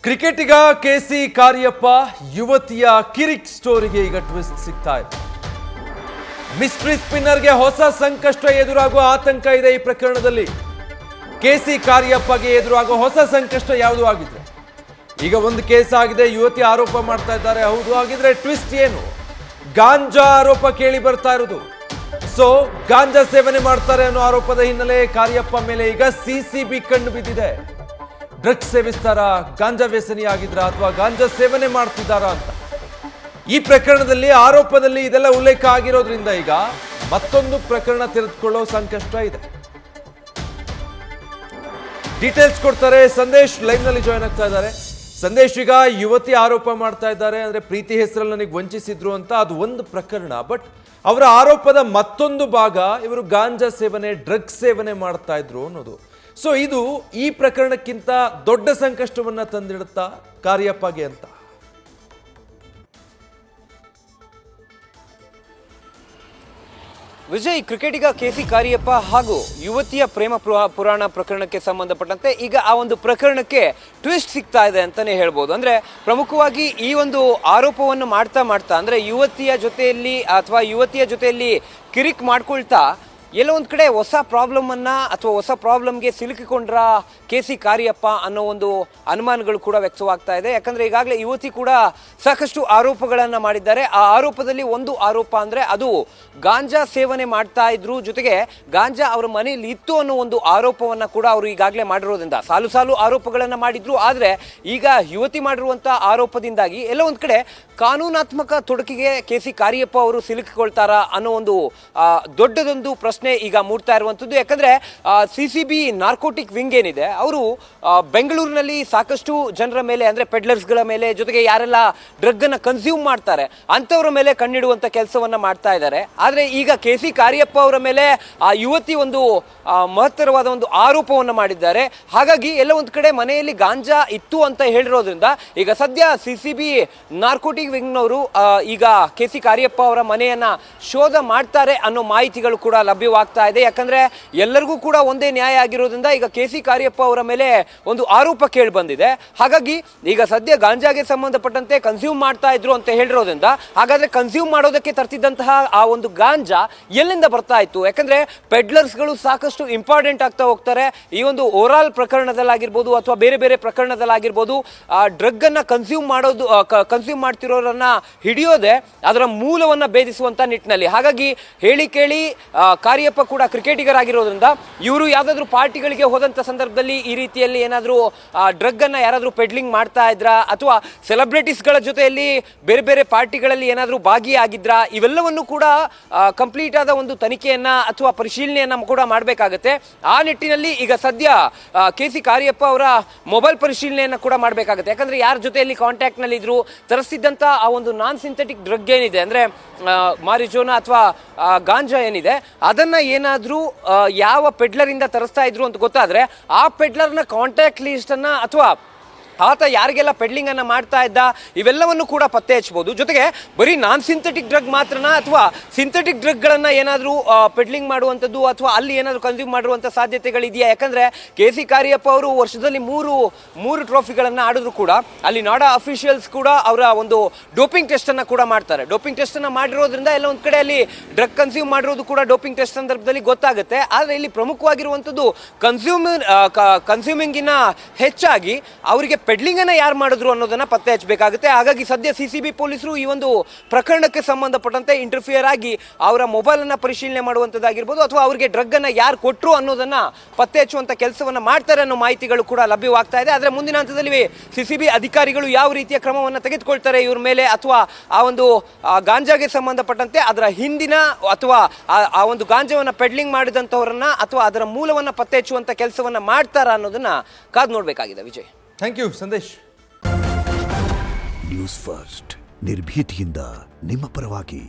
ಕ್ರಿಕೆಟಿಗ ಕೆಸಿ ಕಾರ್ಯಪ್ಪ ಯುವತಿಯ ಕಿರಿಕ್ ಸ್ಟೋರಿಗೆ ಈಗ ಟ್ವಿಸ್ಟ್ ಸಿಗ್ತಾ ಇದೆ. ಮಿಸ್ಟ್ರಿ ಸ್ಪಿನ್ನರ್ಗೆ ಹೊಸ ಸಂಕಷ್ಟ ಎದುರಾಗುವ ಆತಂಕ ಇದೆ. ಈ ಪ್ರಕರಣದಲ್ಲಿ ಕೆಸಿ ಕಾರ್ಯಪ್ಪಗೆ ಎದುರಾಗುವ ಹೊಸ ಸಂಕಷ್ಟ ಯಾವುದು ಆಗಿದ್ರೆ ಈಗ ಒಂದು ಕೇಸ್ ಆಗಿದೆ. ಯುವತಿ ಆರೋಪ ಮಾಡ್ತಾ ಇದ್ದಾರೆ. ಹೌದು, ಆಗಿದ್ರೆ ಟ್ವಿಸ್ಟ್ ಏನು? ಗಾಂಜಾ ಆರೋಪ ಕೇಳಿ ಬರ್ತಾ ಇರೋದು. ಸೊ ಗಾಂಜಾ ಸೇವನೆ ಮಾಡ್ತಾರೆ ಅನ್ನೋ ಆರೋಪದ ಹಿನ್ನೆಲೆ ಕಾರ್ಯಪ್ಪ ಮೇಲೆ ಈಗ ಸಿಸಿಬಿ ಕಣ್ಣು ಬಿದ್ದಿದೆ. ಡ್ರಗ್ಸ್ ಸೇವಿಸ್ತಾರಾ, ಗಾಂಜಾ ವ್ಯಸನಿ ಆಗಿದ್ರ ಅಥವಾ ಗಾಂಜಾ ಸೇವನೆ ಮಾಡ್ತಿದ್ದಾರಾ ಅಂತ ಈ ಪ್ರಕರಣದಲ್ಲಿ ಆರೋಪದಲ್ಲಿ ಇದೆಲ್ಲ ಉಲ್ಲೇಖ ಆಗಿರೋದ್ರಿಂದ ಈಗ ಮತ್ತೊಂದು ಪ್ರಕರಣ ತೆರೆದುಕೊಳ್ಳೋ ಸಂಕಷ್ಟ ಇದೆ. ಡೀಟೇಲ್ಸ್ ಕೊಡ್ತಾರೆ ಸಂದೇಶ್, ಲೈವ್ ನಲ್ಲಿ ಜಾಯ್ನ್ ಆಗ್ತಾ ಇದ್ದಾರೆ. ಸಂದೇಶ್, ಈಗ ಯುವತಿ ಆರೋಪ ಮಾಡ್ತಾ ಇದ್ದಾರೆ, ಅಂದ್ರೆ ಪ್ರೀತಿ ಹೆಸರಲ್ಲಿ ನನಗೆ ವಂಚಿಸಿದ್ರು ಅಂತ. ಅದು ಒಂದು ಪ್ರಕರಣ. ಬಟ್ ಅವರ ಆರೋಪದ ಮತ್ತೊಂದು ಭಾಗ ಇವರು ಗಾಂಜಾ ಸೇವನೆ, ಡ್ರಗ್ಸ್ ಸೇವನೆ ಮಾಡ್ತಾ ಇದ್ರು ಅನ್ನೋದು. ಸೊ ಇದು ಈ ಪ್ರಕರಣಕ್ಕಿಂತ ದೊಡ್ಡ ಸಂಕಷ್ಟವನ್ನ ತಂದಿಡುತ್ತಾ ಕಾರ್ಯಪ್ಪಗೆ ಅಂತ? ವಿಜಯ್, ಕ್ರಿಕೆಟಿಗ ಕೆಸಿ ಕಾರ್ಯಪ್ಪ ಹಾಗೂ ಯುವತಿಯ ಪ್ರೇಮ ಪುರಾಣ ಪ್ರಕರಣಕ್ಕೆ ಸಂಬಂಧಪಟ್ಟಂತೆ ಈಗ ಆ ಒಂದು ಪ್ರಕರಣಕ್ಕೆ ಟ್ವಿಸ್ಟ್ ಸಿಗ್ತಾ ಇದೆ ಅಂತಾನೆ ಹೇಳ್ಬೋದು. ಅಂದ್ರೆ ಪ್ರಮುಖವಾಗಿ ಈ ಒಂದು ಆರೋಪವನ್ನು ಮಾಡ್ತಾ ಅಂದ್ರೆ ಯುವತಿಯ ಜೊತೆಯಲ್ಲಿ ಕಿರಿಕ್ ಮಾಡ್ಕೊಳ್ತಾ ಎಲ್ಲೋ ಒಂದು ಕಡೆ ಹೊಸ ಪ್ರಾಬ್ಲಮನ್ನು ಅಥವಾ ಹೊಸ ಪ್ರಾಬ್ಲಮ್ಗೆ ಸಿಲುಕಿಕೊಂಡ್ರ ಕೆಸಿ ಕಾರ್ಯಪ್ಪ ಅನ್ನೋ ಒಂದು ಅನುಮಾನಗಳು ಕೂಡ ವ್ಯಕ್ತವಾಗ್ತಾ ಇದೆ. ಯಾಕಂದರೆ ಈಗಾಗಲೇ ಯುವತಿ ಕೂಡ ಸಾಕಷ್ಟು ಆರೋಪಗಳನ್ನು ಮಾಡಿದ್ದಾರೆ. ಆ ಆರೋಪದಲ್ಲಿ ಒಂದು ಆರೋಪ ಅಂದರೆ ಅದು ಗಾಂಜಾ ಸೇವನೆ ಮಾಡ್ತಾ ಇದ್ರು, ಜೊತೆಗೆ ಗಾಂಜಾ ಅವರ ಮನೆಯಲ್ಲಿ ಇತ್ತು ಅನ್ನೋ ಒಂದು ಆರೋಪವನ್ನು ಕೂಡ ಅವರು ಈಗಾಗಲೇ ಮಾಡಿರೋದ್ರಿಂದ ಸಾಲು ಆರೋಪಗಳನ್ನು ಮಾಡಿದ್ರು. ಆದರೆ ಈಗ ಯುವತಿ ಮಾಡಿರುವಂಥ ಆರೋಪದಿಂದಾಗಿ ಎಲ್ಲೋ ಒಂದು ಕಡೆ ಕಾನೂನಾತ್ಮಕ ತೊಡಕಿಗೆ ಕೆಸಿ ಕಾರ್ಯಪ್ಪ ಅವರು ಸಿಲುಕಿಕೊಳ್ತಾರಾ ಅನ್ನೋ ಒಂದು ದೊಡ್ಡದೊಂದು ಪ್ರಶ್ನೆ ಈಗ ಮೂಡ್ತಾ ಇರುವಂಥದ್ದು. ಯಾಕಂದ್ರೆ ಸಿಸಿಬಿ ನಾರ್ಕೋಟಿಕ್ ವಿಂಗ್ ಏನಿದೆ, ಅವರು ಬೆಂಗಳೂರಿನಲ್ಲಿ ಸಾಕಷ್ಟು ಜನರ ಮೇಲೆ, ಅಂದ್ರೆ ಪೆಡ್ಲರ್ಸ್ಗಳ ಮೇಲೆ, ಜೊತೆಗೆ ಯಾರೆಲ್ಲ ಡ್ರಗ್ ಅನ್ನ ಕನ್ಸ್ಯೂಮ್ ಮಾಡ್ತಾರೆ ಅಂತವರ ಮೇಲೆ ಕಣ್ಣಿಡುವಂತ ಕೆಲಸವನ್ನ ಮಾಡ್ತಾ ಇದ್ದಾರೆ. ಆದ್ರೆ ಈಗ ಕೆಸಿ ಕಾರ್ಯಪ್ಪ ಅವರ ಮೇಲೆ ಆ ಯುವತಿ ಒಂದು ಮಹತ್ತರವಾದ ಒಂದು ಆರೋಪವನ್ನು ಮಾಡಿದ್ದಾರೆ. ಹಾಗಾಗಿ ಎಲ್ಲ ಒಂದು ಕಡೆ ಮನೆಯಲ್ಲಿ ಗಾಂಜಾ ಇತ್ತು ಅಂತ ಹೇಳಿರೋದ್ರಿಂದ ಈಗ ಸದ್ಯ ಸಿಸಿಬಿ ನಾರ್ಕೋಟಿಕ್ ವಿಂಗ್ನವರು ಈಗ ಕೆಸಿ ಕಾರ್ಯಪ್ಪ ಅವರ ಮನೆಯನ್ನ ಶೋಧ ಮಾಡ್ತಾರೆ ಅನ್ನೋ ಮಾಹಿತಿಗಳು ಕೂಡ ಲಭ್ಯವಾಗ್ತಾ ಇದೆ. ಯಾಕಂದ್ರೆ ಎಲ್ಲರಿಗೂ ಕೂಡ ಒಂದೇ ನ್ಯಾಯ ಆಗಿರೋದ್ರಿಂದ ಈಗ ಕೆಸಿ ಕಾರ್ಯಪ್ಪ ಅವರ ಮೇಲೆ ಒಂದು ಆರೋಪ ಕೇಳಿ ಬಂದಿದೆ. ಹಾಗಾಗಿ ಈಗ ಸದ್ಯ ಗಾಂಜಾಗೆ ಸಂಬಂಧಪಟ್ಟಂತೆ ಕನ್ಸ್ಯೂಮ್ ಮಾಡ್ತಾ ಇದ್ರು ಅಂತ ಹೇಳಿರೋದ್ರಿಂದ ಹಾಗಾದ್ರೆ ಕನ್ಸ್ಯೂಮ್ ಮಾಡೋದಕ್ಕೆ ತರ್ತಿದ್ದಂತಹ ಆ ಒಂದು ಗಾಂಜಾ ಎಲ್ಲಿಂದ ಬರ್ತಾ ಇತ್ತು? ಯಾಕಂದ್ರೆ ಪೆಡ್ಲರ್ಸ್ಗಳು ಸಾಕಷ್ಟು ಇಂಪಾರ್ಟೆಂಟ್ ಆಗ್ತಾ ಹೋಗ್ತಾರೆ. ಈ ಒಂದು ಓವರಾಲ್ ಪ್ರಕರಣದಲ್ಲಾಗಿರ್ಬೋದು ಅಥವಾ ಬೇರೆ ಬೇರೆ ಪ್ರಕರಣದಲ್ಲಾಗಿರ್ಬೋದು, ಡ್ರಗ್ ಅನ್ನ ಕನ್ಸ್ಯೂಮ್ ಮಾಡ್ತಿರೋರನ್ನ ಹಿಡಿಯೋದೆ ಅದರ ಮೂಲವನ್ನ ಭೇದಿಸುವಂತ ನಿಟ್ಟಿನಲ್ಲಿ. ಹಾಗಾಗಿ ಹೇಳಿ ಕೇಳಿ ಕಾರ್ಯಪ್ಪ ಕೂಡ ಕ್ರಿಕೆಟಿಗರಾಗಿರೋದ್ರಿಂದ ಇವರು ಯಾವ್ದಾದ್ರು ಪಾರ್ಟಿಗಳಿಗೆ ಹೋದಂತ ಸಂದರ್ಭದಲ್ಲಿ ಈ ರೀತಿಯಲ್ಲಿ ಏನಾದರೂ ಡ್ರಗ್ ಅನ್ನ ಯಾರಾದ್ರೂ ಪೆಡ್ಲಿಂಗ್ ಮಾಡ್ತಾ ಇದ್ರ ಅಥವಾ ಸೆಲೆಬ್ರಿಟೀಸ್ಗಳ ಜೊತೆಯಲ್ಲಿ ಬೇರೆ ಬೇರೆ ಪಾರ್ಟಿಗಳಲ್ಲಿ ಏನಾದರೂ ಭಾಗಿಯಾಗಿದ್ರ, ಇವೆಲ್ಲವನ್ನು ಕೂಡ ಕಂಪ್ಲೀಟ್ ಆದ ಒಂದು ತನಿಖೆಯನ್ನ ಅಥವಾ ಪರಿಶೀಲನೆಯನ್ನ ಕೂಡ ಮಾಡಬೇಕಾಗುತ್ತೆ. ಆ ನಿಟ್ಟಿನಲ್ಲಿ ಈಗ ಸದ್ಯ ಕೆಸಿ ಕಾರ್ಯಪ್ಪ ಅವರ ಮೊಬೈಲ್ ಪರಿಶೀಲನೆಯನ್ನ ಕೂಡ ಮಾಡಬೇಕಾಗುತ್ತೆ. ಯಾಕಂದ್ರೆ ಯಾರ ಜೊತೆಯಲ್ಲಿ ಕಾಂಟ್ಯಾಕ್ಟ್ ನಲ್ಲಿ ಇದ್ರು, ತರಿಸಿದ್ದಂತ ಆ ಒಂದು ನಾನ್ ಸಿಂಥೆಟಿಕ್ ಡ್ರಗ್ ಏನಿದೆ, ಅಂದ್ರೆ ಮಾರಿಜೋನಾ ಅಥವಾ ಗಾಂಜಾ ಏನಿದೆ, ಅದನ್ನ ಏನಾದ್ರೂ ಯಾವ ಪೆಡ್ಲರ್ ಇಂದ ತರಿಸ್ತಾ ಇದ್ರು ಅಂತ ಗೊತ್ತಾದ್ರೆ ಆ ಪೆಡ್ಲರ್ನ ಕಾಂಟ್ಯಾಕ್ಟ್ ಲಿಸ್ಟ್ ಅನ್ನ ಅಥವಾ ಆತ ಯಾರಿಗೆಲ್ಲ ಪೆಡ್ಲಿಂಗ್ ಅನ್ನ ಮಾಡ್ತಾ ಇದ್ದ ಇವೆಲ್ಲವನ್ನು ಕೂಡ ಪತ್ತೆ ಹಚ್ಚಬಹುದು. ಜೊತೆಗೆ ಬರೀ ನಾನ್ ಸಿಂಥೆಟಿಕ್ ಡ್ರಗ್ ಮಾತ್ರನ ಅಥವಾ ಸಿಂಥೆಟಿಕ್ ಡ್ರಗ್ಗಳನ್ನು ಏನಾದರೂ ಪೆಡ್ಲಿಂಗ್ ಮಾಡುವಂಥದ್ದು ಅಥವಾ ಅಲ್ಲಿ ಏನಾದರೂ ಕನ್ಸ್ಯೂಮ್ ಮಾಡುವಂಥ ಸಾಧ್ಯತೆಗಳಿದೆಯಾ? ಯಾಕಂದ್ರೆ ಕೆಸಿ ಕಾರ್ಯಪ್ಪ ಅವರು ವರ್ಷದಲ್ಲಿ ಮೂರು ಟ್ರೋಫಿಗಳನ್ನು ಆಡಿದ್ರು ಕೂಡ ಅಲ್ಲಿ ನಾಡಾ ಅಫಿಷಿಯಲ್ಸ್ ಕೂಡ ಅವರ ಒಂದು ಡೋಪಿಂಗ್ ಟೆಸ್ಟ್ ಅನ್ನ ಕೂಡ ಮಾಡ್ತಾರೆ. ಡೋಪಿಂಗ್ ಟೆಸ್ಟ್ ಅನ್ನ ಮಾಡಿರೋದ್ರಿಂದ ಎಲ್ಲ ಒಂದು ಕಡೆ ಅಲ್ಲಿ ಡ್ರಗ್ ಕನ್ಸ್ಯೂಮ್ ಮಾಡಿರೋದು ಕೂಡ ಡೋಪಿಂಗ್ ಟೆಸ್ಟ್ ಸಂದರ್ಭದಲ್ಲಿ ಗೊತ್ತಾಗುತ್ತೆ. ಆದರೆ ಇಲ್ಲಿ ಪ್ರಮುಖವಾಗಿರುವಂಥದ್ದು ಕನ್ಸ್ಯೂಮಿಂಗಿನ ಹೆಚ್ಚಾಗಿ ಅವರಿಗೆ ಪೆಡ್ಲಿಂಗ್ ಅನ್ನ ಯಾರು ಮಾಡಿದ್ರು ಅನ್ನೋದನ್ನ ಪತ್ತೆ ಹಚ್ಚಬೇಕಾಗುತ್ತೆ. ಹಾಗಾಗಿ ಸದ್ಯ ಸಿಸಿಬಿ ಪೊಲೀಸರು ಈ ಒಂದು ಪ್ರಕರಣಕ್ಕೆ ಸಂಬಂಧಪಟ್ಟಂತೆ ಇಂಟರ್ಫಿಯರ್ ಆಗಿ ಅವರ ಮೊಬೈಲ್ ಅನ್ನ ಪರಿಶೀಲನೆ ಮಾಡುವಂತದ್ದಾಗಿರ್ಬೋದು ಅಥವಾ ಅವರಿಗೆ ಡ್ರಗ್ ಅನ್ನ ಯಾರು ಕೊಟ್ಟರು ಅನ್ನೋದನ್ನ ಪತ್ತೆ ಹಚ್ಚುವಂತ ಕೆಲಸವನ್ನ ಮಾಡ್ತಾರೆ ಅನ್ನೋ ಮಾಹಿತಿಗಳು ಕೂಡ ಲಭ್ಯವಾಗ್ತಾ ಇದೆ. ಆದ್ರೆ ಮುಂದಿನ ಹಂತದಲ್ಲಿ ಸಿಸಿಬಿ ಅಧಿಕಾರಿಗಳು ಯಾವ ರೀತಿಯ ಕ್ರಮವನ್ನು ತೆಗೆದುಕೊಳ್ತಾರೆ ಇವ್ರ ಮೇಲೆ ಅಥವಾ ಆ ಒಂದು ಗಾಂಜಾಗೆ ಸಂಬಂಧಪಟ್ಟಂತೆ ಅದರ ಹಿಂದಿನ ಅಥವಾ ಆ ಒಂದು ಗಾಂಜಾವನ್ನ ಪೆಡ್ಲಿಂಗ್ ಮಾಡಿದಂತವರನ್ನ ಅಥವಾ ಅದರ ಮೂಲವನ್ನ ಪತ್ತೆ ಹಚ್ಚುವಂತ ಕೆಲಸವನ್ನ ಮಾಡ್ತಾರ ಅನ್ನೋದನ್ನ ಕಾದು ನೋಡ್ಬೇಕಾಗಿದೆ. Vijay, thank you Sandesh. News first ನಿರ್ಭೀತಿಯಿಂದ ನಿಮ್ಮ ಪರವಾಗಿ.